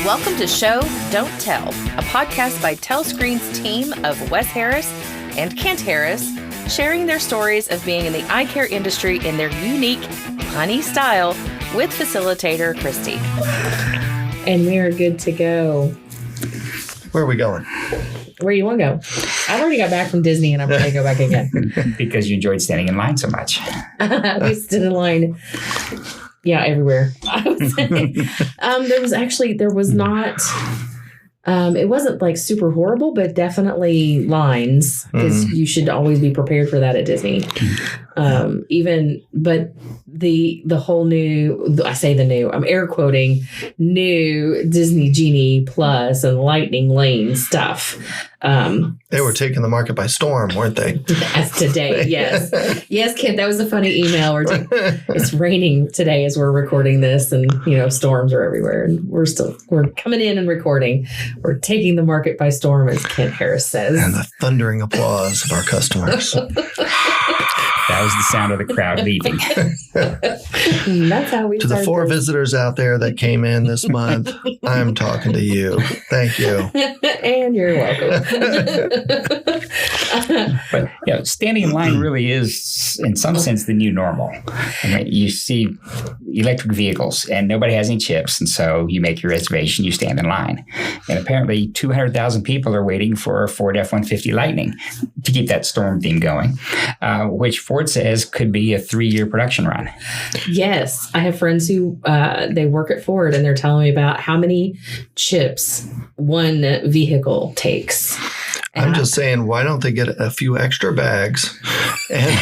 Welcome to Show, Don't Tell, a podcast by TelScreen's team of Wes Harris and Kent Harris, sharing their stories of being in the eye care industry in their unique, punny style with facilitator Christy. And we are good to go. Where are we going? Where you want to go? I've already got back from Disney and I'm ready to go back again. Because you enjoyed standing in line so much. We stood in line. Yeah, everywhere. I would say. There was not, it wasn't like super horrible, but definitely lines because you should always be prepared for that at Disney. But the whole new, I say the new, I'm air quoting, new Disney Genie Plus and Lightning Lane stuff. They were taking the market by storm, weren't they? As today, yes. Yes, Kent, that was a funny email. It's raining today as we're recording this and, storms are everywhere. And we're coming in and recording. We're taking the market by storm, as Kent Harris says. And the thundering applause of our customers. That was the sound of the crowd leaving. That's how we To the 4 visitors out there that came in this month, I'm talking to you. Thank you. And you're welcome. But standing in line really is, in some sense, the new normal. I mean, you see electric vehicles and nobody has any chips, and so you make your reservation, you stand in line. And apparently 200,000 people are waiting for a Ford F-150 Lightning to keep that storm theme going, which Ford says could be a 3-year production run. Yes. I have friends who they work at Ford and they're telling me about how many chips one vehicle takes. I'm just saying, why don't they get a few extra bags? And,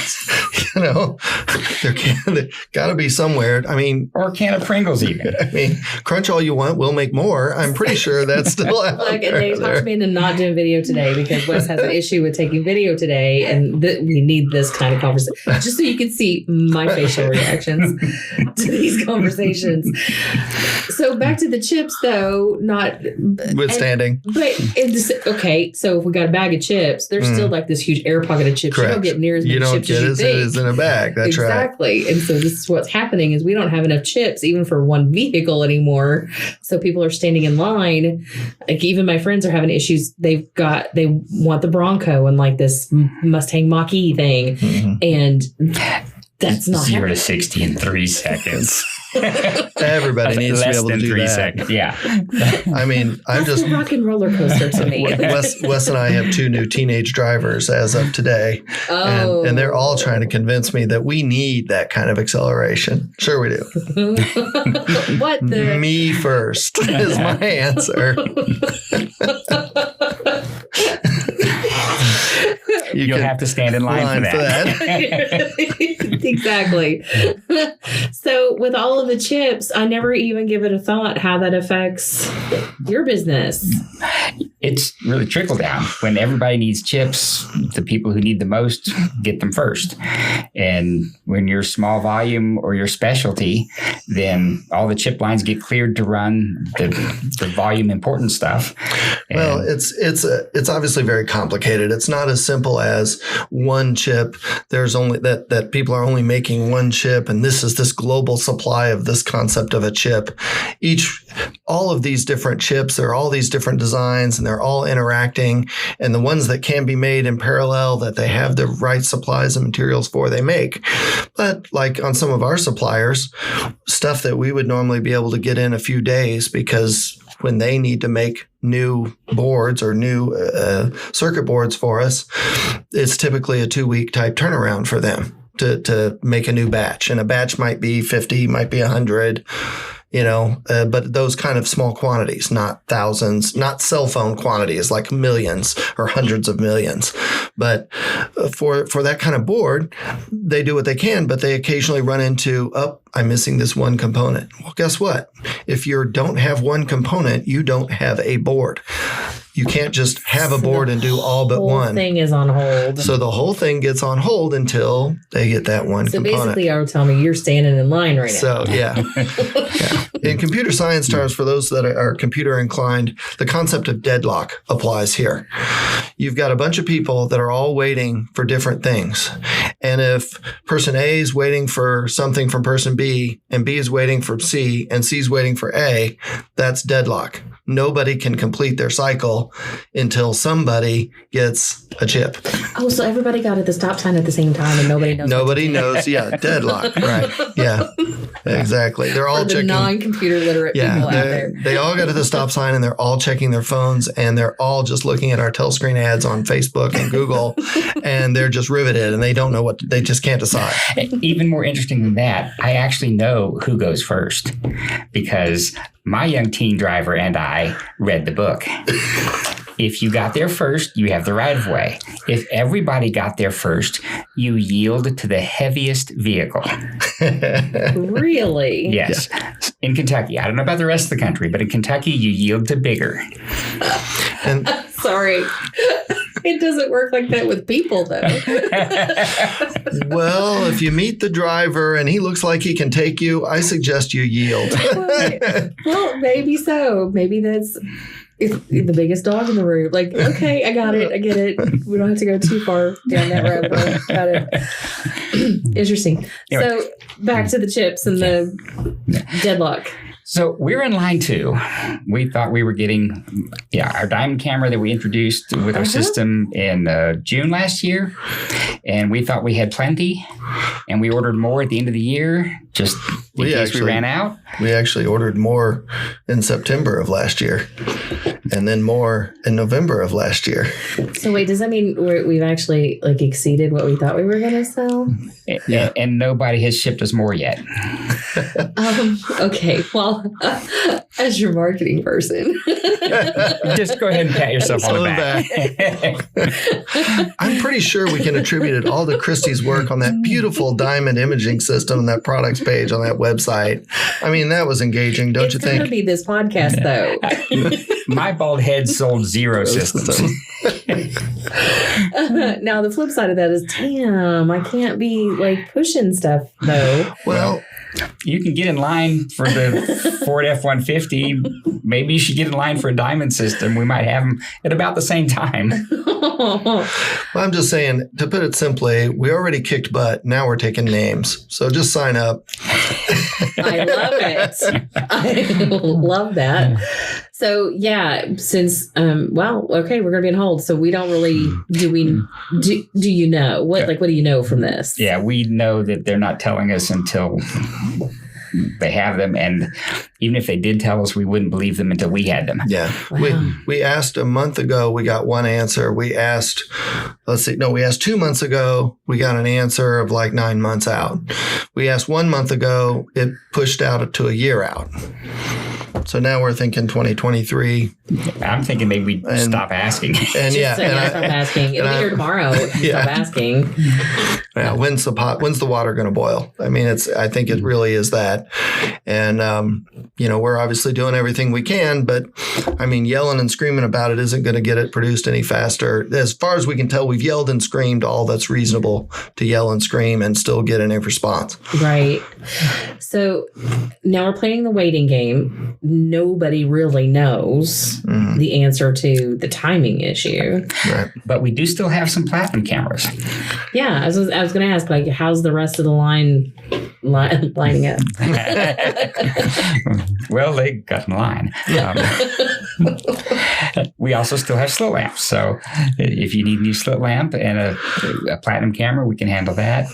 there got to be somewhere. I mean, or a can of Pringles even. I mean, crunch all you want. We'll make more. I'm pretty sure that's still out there. And they talked me into not doing video today because Wes has an issue with taking video today. And we need this kind of conversation just so you can see my facial reactions to these conversations. So back to the chips, though, not withstanding. Okay, so if we got a bag of chips, there's still like this huge air pocket of chips. Correct. You don't get near as many chips as you think. It is in a bag. That's exactly. right. And so this is what's happening is we don't have enough chips even for one vehicle anymore. So people are standing in line. Like even my friends are having issues. They want the Bronco and like this Mustang Mach-E thing. Mm-hmm. And that's not 0 to 60 in 3 seconds. Everybody needs to be able to do 3 that. seconds. Yeah. I mean, I'm just a rock and roller coaster to me. Wes and I have 2 new teenage drivers as of today. Oh. And they're all trying to convince me that we need that kind of acceleration. Sure we do. What the? Me first is my answer. You'll have to stand in line for that. Exactly. So with all of the chips, I never even give it a thought how that affects your business. It's really trickle down. When everybody needs chips, the people who need the most get them first. And when you're small volume or your specialty, then all the chip lines get cleared to run the volume important stuff. Well, it's obviously very complicated. It's not as simple as one chip. There's only that people are only making one chip, and this is this global supply of this concept of a chip. All of these different chips, there are all these different designs, and they're all interacting. And the ones that can be made in parallel, that they have the right supplies and materials for, they make. But like on some of our suppliers, stuff that we would normally be able to get in a few days, because when they need to make new boards or new circuit boards for us, it's typically a 2-week type turnaround for them to make a new batch. And a batch might be 50, might be 100, but those kind of small quantities, not thousands, not cell phone quantities like millions or hundreds of millions. But for that kind of board, they do what they can, but they occasionally run into, I'm missing this one component. Well, guess what? If you don't have one component, you don't have a board. You can't just have a board and do all but one. The whole thing is on hold. So the whole thing gets on hold until they get that one component. So basically, you're telling me you're standing in line right now. So, yeah. In computer science terms, for those that are computer inclined, the concept of deadlock applies here. You've got a bunch of people that are all waiting for different things. And if person A is waiting for something from person B, and B is waiting for C, and C is waiting for A, that's deadlock. nobody can complete their cycle until somebody gets a chip. Oh, so everybody got at the stop sign at the same time and nobody knows. Nobody knows. Yeah, deadlock. Right. Yeah, exactly. They're all For the checking. non-computer literate people out there. They all got to the stop sign and they're all checking their phones and they're all just looking at our TelScreen ads on Facebook and Google and they're just riveted and they don't know they just can't decide. Even more interesting than that, I actually know who goes first because my young teen driver and I read the book. If you got there first, you have the right of way. If everybody got there first, you yield to the heaviest vehicle. Really? Yes. Yeah. In Kentucky. I don't know about the rest of the country, but in Kentucky, you yield to bigger. And sorry. It doesn't work like that with people, though. Well, if you meet the driver and he looks like he can take you, I suggest you yield. Well, maybe so. Maybe that's the biggest dog in the room. Like, okay, I got it. I get it. We don't have to go too far down that rabbit hole. Got it. Interesting. Anyway. So back to the chips and the deadlock. So we're in line 2. We thought we were getting our diamond camera that we introduced with our system in June last year. And we thought we had plenty. And we ordered more at the end of the year just in case we ran out. We actually ordered more in September of last year and then more in November of last year. So wait, does that mean we've actually exceeded what we thought we were going to sell? Yeah. And nobody has shipped us more yet. Okay. Well, as your marketing person, just go ahead and pat yourself on the back. I'm pretty sure we can attribute it all to Christy's work on that beautiful diamond imaging system and that products page on that website. I mean, that was engaging, don't you think? It's going to be this podcast, though. My bald head sold 0 systems. Now, the flip side of that is, damn, I can't be pushing stuff, though. Well, you can get in line for the Ford F-150. Maybe you should get in line for a diamond system. We might have them at about the same time. Well, I'm just saying, to put it simply, we already kicked butt. Now we're taking names. So just sign up. I love it. I love that. So, yeah, since, okay, we're going to be on hold. So we don't really, do you know? What do you know from this? Yeah, we know that they're not telling us until they have them. And even if they did tell us, we wouldn't believe them until we had them. Yeah. Wow. We asked a month ago, we got one answer. We asked 2 months ago, we got an answer of 9 months out. We asked 1 month ago, it pushed out to a year out. So now we're thinking 2023. I'm thinking maybe we stop asking. And stop asking. It'll be here tomorrow. Stop asking. Yeah, when's the water going to boil? I mean, I think it really is that. And we're obviously doing everything we can, but I mean, yelling and screaming about it isn't going to get it produced any faster. As far as we can tell, we've yelled and screamed all that's reasonable to yell and scream and still get any response. Right. So now we're playing the waiting game. Nobody really knows the answer to the timing issue. Right. But we do still have some platinum cameras. Yeah, I was going to ask, how's the rest of the line lining up? Well, they got in line. We also still have slit lamps. So if you need a new slit lamp and a platinum camera, we can handle that.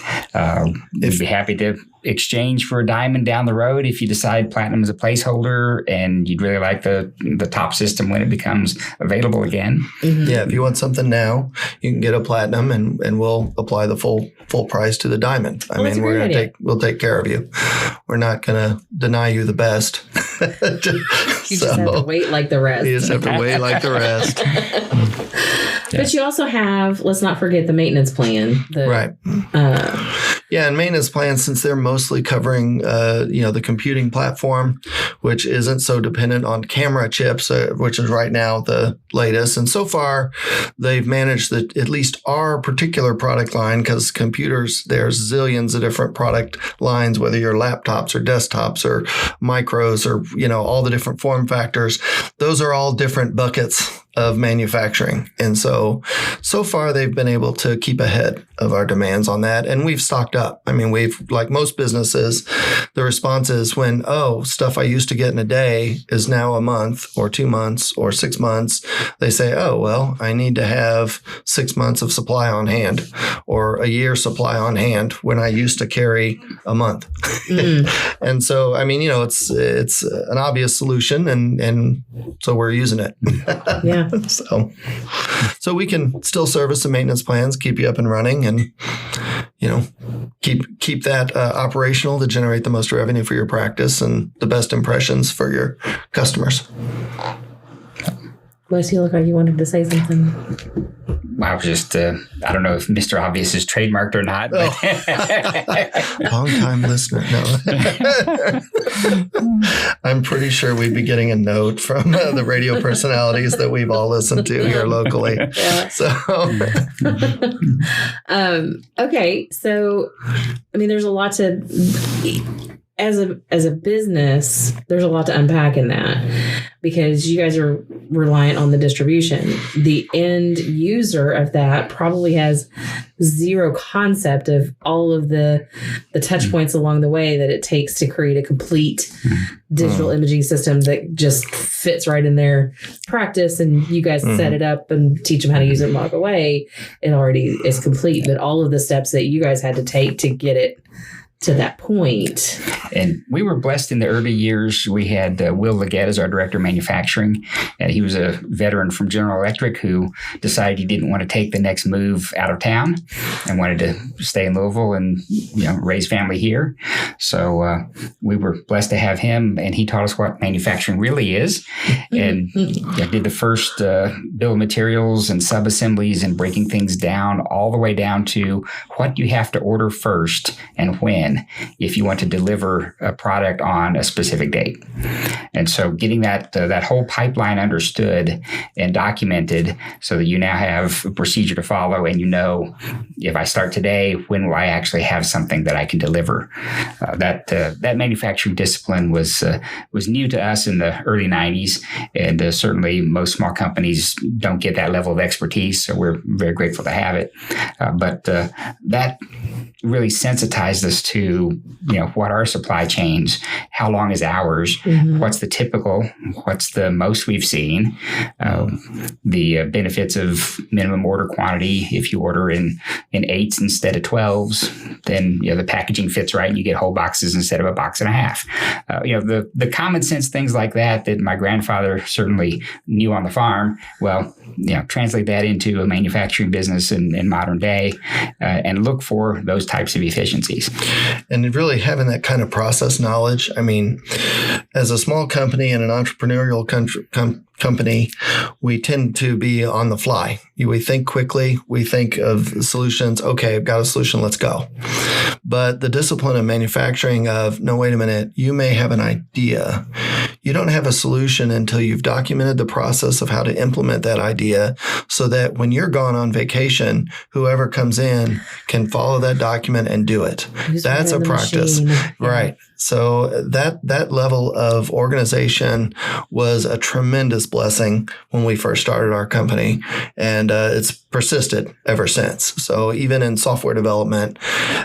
We'd be happy to exchange for a diamond down the road if you decide platinum is a placeholder and you'd really like the top system when it becomes available again. Mm-hmm. Yeah, if you want something now, you can get a platinum and we'll apply the full price to the diamond. I mean, we'll take care of you. We're not going to deny you the best. You just have to wait like the rest. You just have to wait like the rest. But you also have, let's not forget the maintenance plan. Right. Yeah, and maintenance plans, since they're mostly covering, the computing platform, which isn't so dependent on camera chips, which is right now the latest. And so far, they've managed that at least our particular product line, because computers, there's zillions of different product lines, whether you're laptops or desktops or micros or, all the different form factors. those are all different buckets of manufacturing. And so far they've been able to keep ahead of our demands on that. And we've stocked up. I mean, we've, like most businesses, the response is when, stuff I used to get in a day is now a month or 2 months or 6 months. They say, I need to have 6 months of supply on hand or a year supply on hand when I used to carry a month. And so, I mean, it's an obvious solution and so we're using it. Yeah. So we can still service the maintenance plans, keep you up and running, and keep that operational to generate the most revenue for your practice and the best impressions for your customers. Wes, you look like you wanted to say something. I was just, I don't know if Mr. Obvious is trademarked or not. But Long time listener. No. I'm pretty sure we'd be getting a note from the radio personalities that we've all listened to here locally. Yeah. So, okay. So, I mean, there's a lot to, as a business, there's a lot to unpack in that, because you guys are reliant on the distribution. The end user of that probably has zero concept of all of the touch points along the way that it takes to create a complete digital imaging system that just fits right in their practice. And you guys set it up and teach them how to use it and walk away. It already is complete. But all of the steps that you guys had to take to get it to that point. And we were blessed in the early years. We had Will Leggett as our director of manufacturing. And he was a veteran from General Electric who decided he didn't want to take the next move out of town and wanted to stay in Louisville and raise family here. So we were blessed to have him, and he taught us what manufacturing really is. And did the first bill of materials and sub-assemblies and breaking things down all the way down to what you have to order first and when, if you want to deliver a product on a specific date. And so getting that whole pipeline understood and documented so that you now have a procedure to follow, and if I start today, when will I actually have something that I can deliver? That manufacturing discipline was new to us in the early 90s, and certainly most small companies don't get that level of expertise, so we're very grateful to have it. But that really sensitized us to, what are supply chains? How long is ours? What's the typical? What's the most we've seen? The benefits of minimum order quantity. If you order in 8s instead of 12s, then, the packaging fits right and you get whole boxes instead of a box and a half. The common sense things like that my grandfather certainly knew on the farm. Well, translate that into a manufacturing business in modern day and look for those types of efficiencies. And really having that kind of process knowledge. I mean, as a small company and an entrepreneurial company, we tend to be on the fly. We think quickly. We think of solutions. Okay, I've got a solution. Let's go. But the discipline of manufacturing of, no, wait a minute, you may have an idea. You don't have a solution until you've documented the process of how to implement that idea so that when you're gone on vacation, whoever comes in can follow that document and do it. That's a practice. Right. So that level of organization was a tremendous blessing when we first started our company, and it's persisted ever since. So even in software development,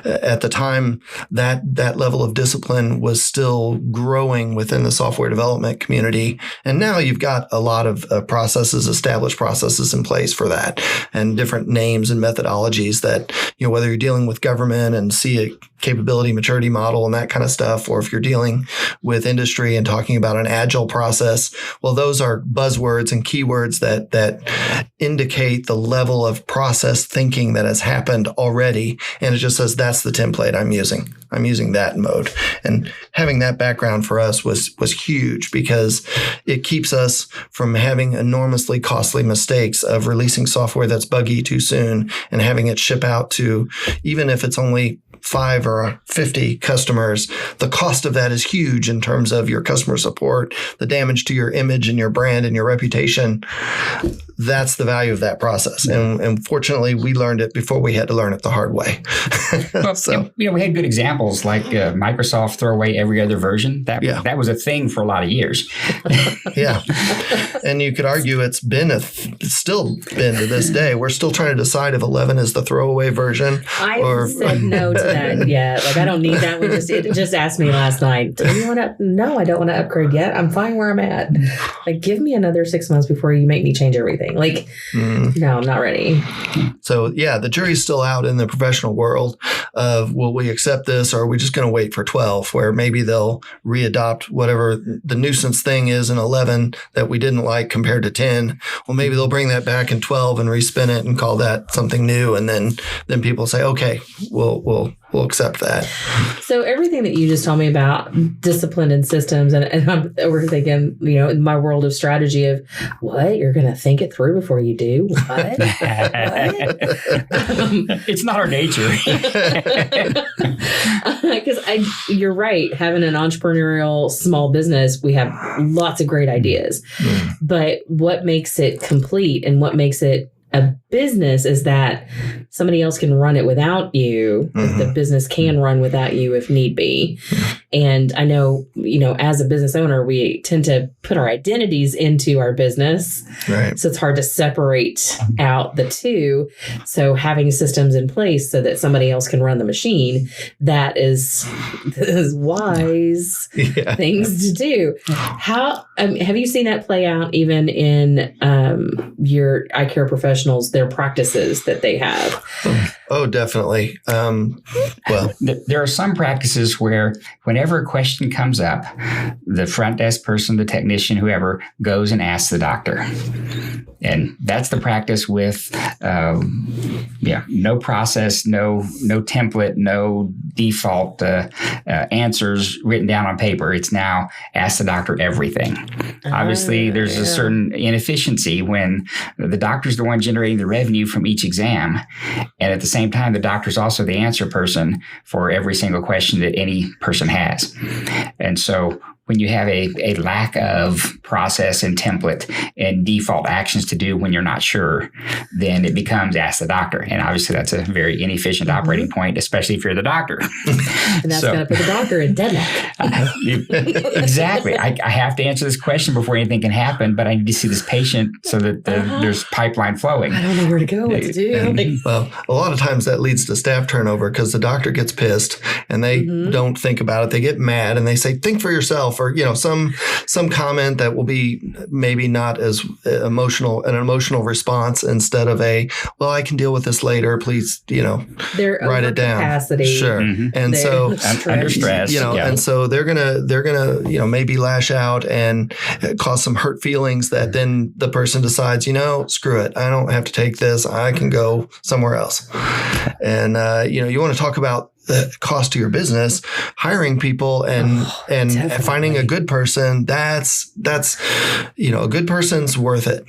at the time, that level of discipline was still growing within the software development community. And now you've got a lot of established processes in place for that, and different names and methodologies that, whether you're dealing with government and see a capability maturity model and that kind of stuff, or if you're dealing with industry and talking about an agile process, well, those are buzzwords and keywords that indicate the level of process thinking that has happened already. And it just says, that's the template I'm using. I'm using that mode. And having that background for us was huge, because it keeps us from having enormously costly mistakes of releasing software that's buggy too soon and having it ship out to, even if it's only 5 or 50 customers, the cost of that is huge in terms of your customer support, the damage to your image and your brand and your reputation. That's the value of that process. And fortunately, we learned it before we had to learn it the hard way. Well, So, we had good examples like Microsoft throw away every other version. That was a thing for a lot of years. yeah. And you could argue it's still been to this day. We're still trying to decide if 11 is the throwaway version. I said no to that yet. Like, I don't need that one. It just asked me last night, do you want to? No, I don't want to upgrade yet. I'm fine where I'm at. Like, give me another 6 months before you make me change everything. Like, no, I'm not ready. So, yeah, the jury's still out in the professional world of, will we accept this, or are we just going to wait for 12, where maybe they'll readopt whatever the nuisance thing is in 11 that we didn't like compared to 10. Well, maybe they'll bring that back in 12 and respin it and call that something new. And then people say, okay, we'll accept that. So everything that you just told me about discipline and systems, and I'm overthinking, in my world of strategy of what? You're going to think it through before you do? What? It's not our nature. Because you're right. Having an entrepreneurial small business, we have lots of great ideas. But what makes it complete and what makes it a business is that somebody else can run it without you. The business can run without you if need be. And I know, as a business owner, we tend to put our identities into our business. Right. So it's hard to separate out the two. So having systems in place so that somebody else can run the machine, that is wise things to do. How have you seen that play out even in your eye care professionals, their practices that they have? Oh, definitely. Well, there are some practices where whenever a question comes up, the front desk person, the technician, whoever goes and asks the doctor. And that's the practice with, no process, no template, no default answers written down on paper. It's now ask the doctor everything. Obviously, there's a certain inefficiency when the doctor's the one generating the revenue from each exam. And at the same time, the doctor's also the answer person for every single question that any person has. And so when you have a lack of process and template and default actions to do when you're not sure, then it becomes ask the doctor. And obviously that's a very inefficient operating point, especially if you're the doctor. And that's going to put the doctor in deadlock. Exactly. I have to answer this question before anything can happen, but I need to see this patient so that there's pipeline flowing. I don't know where to go, what to do. Well, a lot of times that leads to staff turnover because the doctor gets pissed and they don't think about it. They get mad and they say, think for yourself, or some comment that will be maybe not as an emotional response instead of I can deal with this later. Please, They're write it down. Capacity. Sure. And so under stress, and so they're gonna maybe lash out and cause some hurt feelings that then the person decides, screw it. I don't have to take this. I can go somewhere else. And you want to talk about the cost to your business, hiring people and finding a good person, that's a good person's worth it.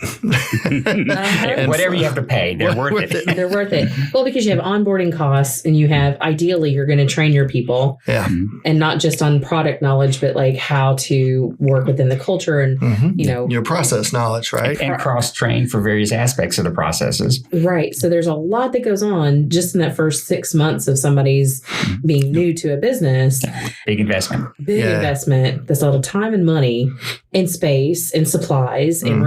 And whatever you have to pay, they're worth it. They're worth it. Well, because you have onboarding costs and you have, ideally, you're going to train your people. Yeah. And not just on product knowledge, but like how to work within the culture and, your process knowledge, right? And cross-train for various aspects of the processes. Right. So there's a lot that goes on just in that first 6 months of somebody's being new to a business. Big investment. Investment. There's a lot of time and money and space and supplies and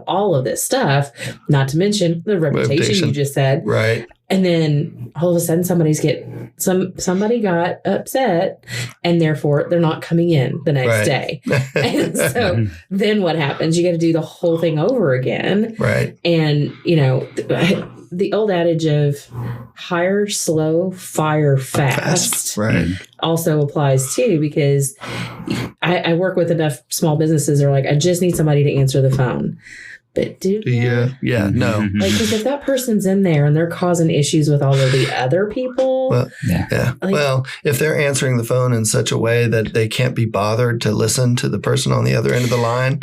all of this stuff. Not to mention the reputation you just said. Right. And then all of a sudden somebody got upset and therefore they're not coming in the next day. And so then what happens? You got to do the whole thing over again. Right. And, the old adage of hire slow, fire fast also applies too, because I work with enough small businesses that are like, I just need somebody to answer the phone. but do you? Yeah, no. Like, because if that person's in there and they're causing issues with all of the other people, Well, yeah. Like- Well, if they're answering the phone in such a way that they can't be bothered to listen to the person on the other end of the line,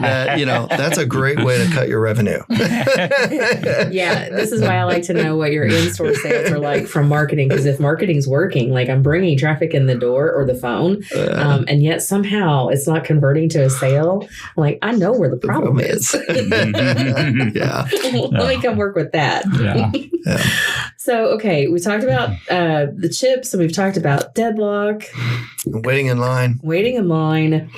that's a great way to cut your revenue. yeah, this is why I like to know what your in-store sales are like from marketing. Because if marketing's working, like I'm bringing traffic in the door or the phone, and yet somehow it's not converting to a sale, I'm like, I know where the problem is. Yeah. Let me come work with that. Yeah. So, okay, we talked about the chips and we've talked about deadlock. Waiting in line. Waiting in line.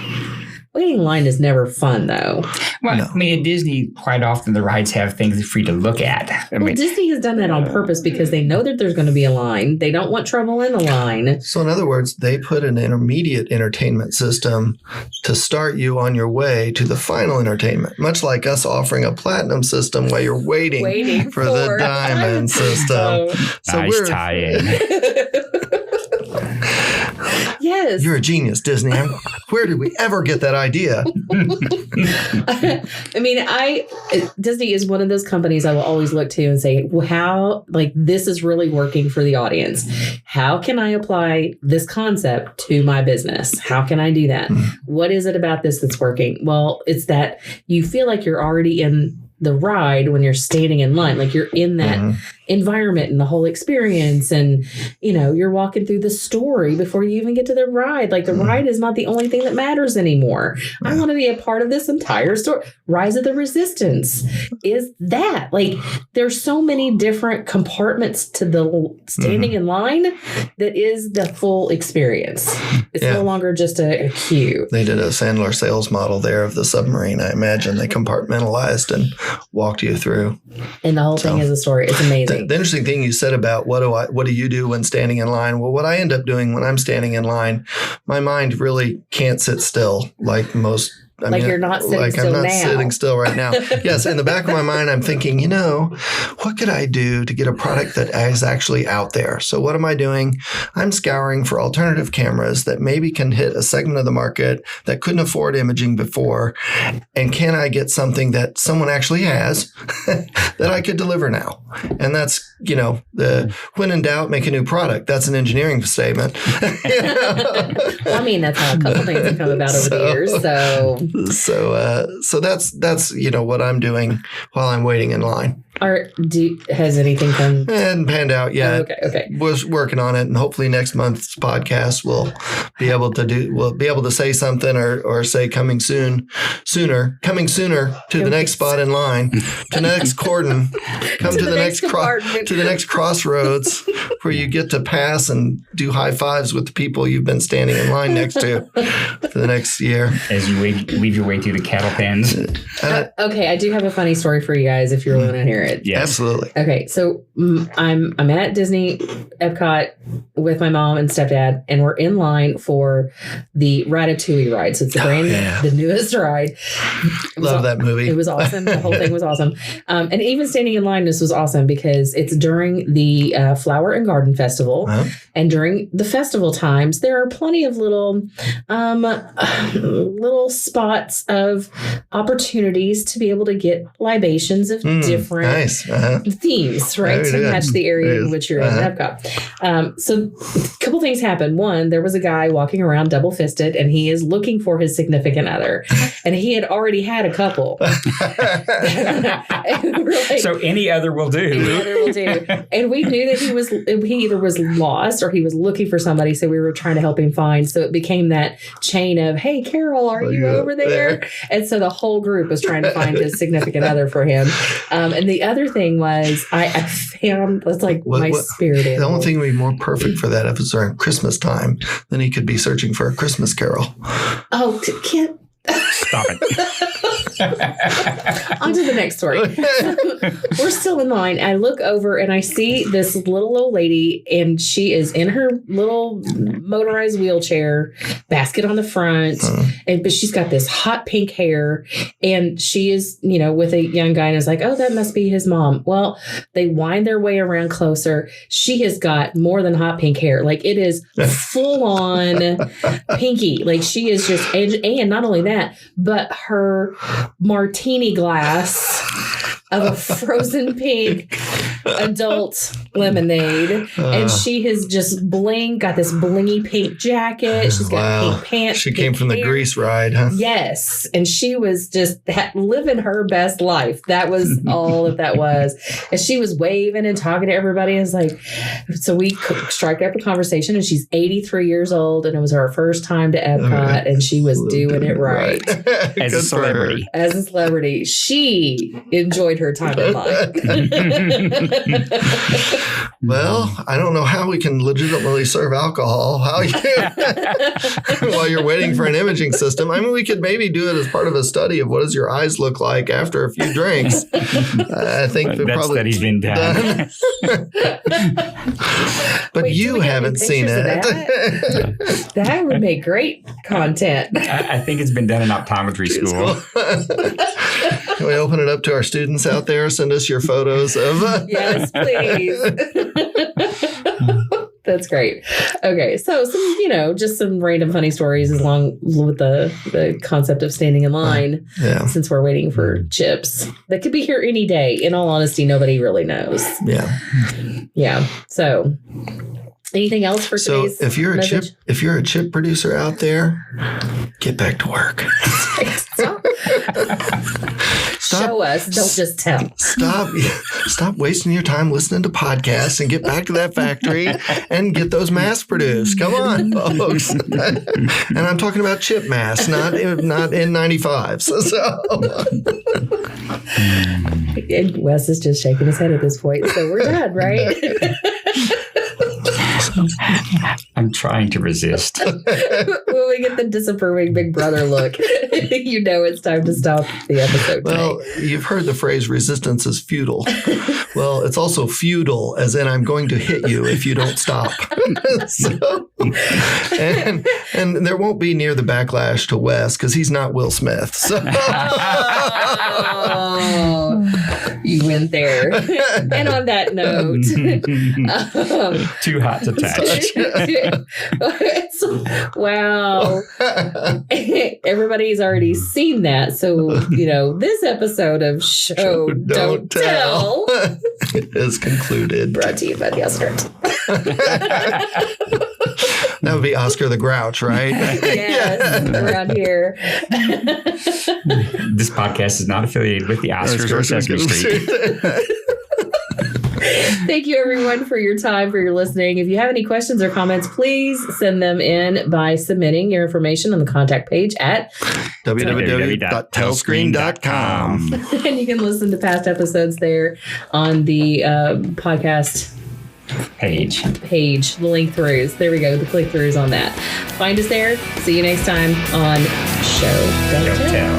Waiting in line is never fun, though. Well, No. I mean, at Disney, quite often the rides have things for you to look at. I Well, mean, Disney has done that on purpose because they know that there's going to be a line. They don't want trouble in the line. So in other words, they put an intermediate entertainment system to start you on your way to the final entertainment, much like us offering a platinum system while you're waiting for the diamond system. So nice tie-in. Yes. You're a genius, Disney. Where did we ever get that idea? I mean, Disney is one of those companies I will always look to and say, well, how, like, this is really working for the audience. How can I apply this concept to my business? How can I do that? What is it about this that's working? Well, it's that you feel like you're already in the ride when you're standing in line, like you're in that environment and the whole experience, and you're walking through the story before you even get to the ride. Like the ride is not the only thing that matters anymore. I want to be a part of this entire story. Rise of the Resistance is that. Like there's so many different compartments to the standing in line that is the full experience. It's no longer just a queue. They did a Sandler sales model there of the submarine. I imagine they compartmentalized and walked you through. And the whole thing is a story. It's amazing. The interesting thing you said about what do you do when standing in line? Well, what I end up doing when I'm standing in line, my mind really can't sit still like most. You're not sitting still now. I'm not sitting still right now. Yes, in the back of my mind, I'm thinking, what could I do to get a product that is actually out there? So what am I doing? I'm scouring for alternative cameras that maybe can hit a segment of the market that couldn't afford imaging before. And can I get something that someone actually has that I could deliver now? And that's, when in doubt, make a new product. That's an engineering statement. I mean, that's how a couple things have come about over the years. So that's what I'm doing while I'm waiting in line. Has anything come? Hadn't panned out yet. Oh, okay. Was working on it, and hopefully next month's podcast we'll be able to say something or say coming sooner to the next spot in line, to the next cordon, come to the next crossroads where you get to pass and do high fives with the people you've been standing in line next to for the next year as you weave your way through the cattle pens. Okay, I do have a funny story for you guys if you're willing to hear it. Yes. Absolutely. Okay, so I'm at Disney Epcot with my mom and stepdad, and we're in line for the Ratatouille ride. So it's the newest ride. Love that movie. It was awesome. The whole thing was awesome. And even standing in line, this was awesome because it's during the Flower and Garden Festival. And during the festival times, there are plenty of little spots of opportunities to be able to get libations of different themes, right? To match the area in which you're in Epcot. So a couple things happened. One, there was a guy walking around double fisted, and he is looking for his significant other. And he had already had a couple. So any other will do. Any other will do. And we knew that he either was lost or he was looking for somebody. So we were trying to help him find. So it became that chain of, hey, Carol, are you over there? And so the whole group was trying to find his significant other for him. And the other thing was I found, it's like my spirit animal. The only thing would be more perfect for that if it's during Christmas time, then he could be searching for a Christmas Carol. Oh, can't. Stop it. On to the next story. We're still in line. I look over and I see this little old lady, and she is in her little motorized wheelchair, basket on the front, but she's got this hot pink hair, and she is, with a young guy, and is like, oh, that must be his mom. Well, they wind their way around closer. She has got more than hot pink hair. Like it is full on pinky. Like she is just, and not only that, but her martini glass of a frozen pink adult lemonade, and she has just got this blingy pink jacket. She's got pink pants. She came from the Grease ride, huh? Yes, and she was just living her best life. That was all that was. And she was waving and talking to everybody. And it's like, so we struck up a conversation, and she's 83 years old, and it was her first time to Epcot, and she was doing it right. As a celebrity. As a celebrity. She enjoyed her time in line. Well, I don't know how we can legitimately serve alcohol while you're waiting for an imaging system. I mean, we could maybe do it as part of a study of what does your eyes look like after a few drinks. I think that study's been done. But Wait, you haven't seen it. That would make great content. I think it's been done in optometry school. Can we open it up to our students out there? Send us your photos of. Yes, please. That's great. Okay, so some, just some random funny stories along with the concept of standing in line. Yeah. Since we're waiting for chips that could be here any day. In all honesty, nobody really knows. Yeah. Yeah. So, anything else for today's? So, if you're a chip producer out there, get back to work. Show us, don't just tell. Stop wasting your time listening to podcasts and get back to that factory and get those masks produced. Come on, folks. And I'm talking about chip masks, not N95s. And Wes is just shaking his head at this point, so we're done, right? I'm trying to resist. When we get the disapproving big brother look, it's time to stop the episode. Well, you've heard the phrase resistance is futile. Well, it's also feudal, as in I'm going to hit you if you don't stop. And there won't be near the backlash to Wes because he's not Will Smith. So. Oh, you went there. And on that note, too hot to touch. Wow. Everybody's already seen that. So, this episode of Show Don't Tell is concluded. Brought to you by the Oscars. That would be Oscar the Grouch, right? Yes, around here. This podcast is not affiliated with the Oscars or Sesame Street. Thank you, everyone, for your time, for your listening. If you have any questions or comments, please send them in by submitting your information on the contact page at www.TelScreen.com. And you can listen to past episodes there on the podcast page, the link throughs. There we go, the click throughs on that. Find us there. See you next time on Show Don't Tell.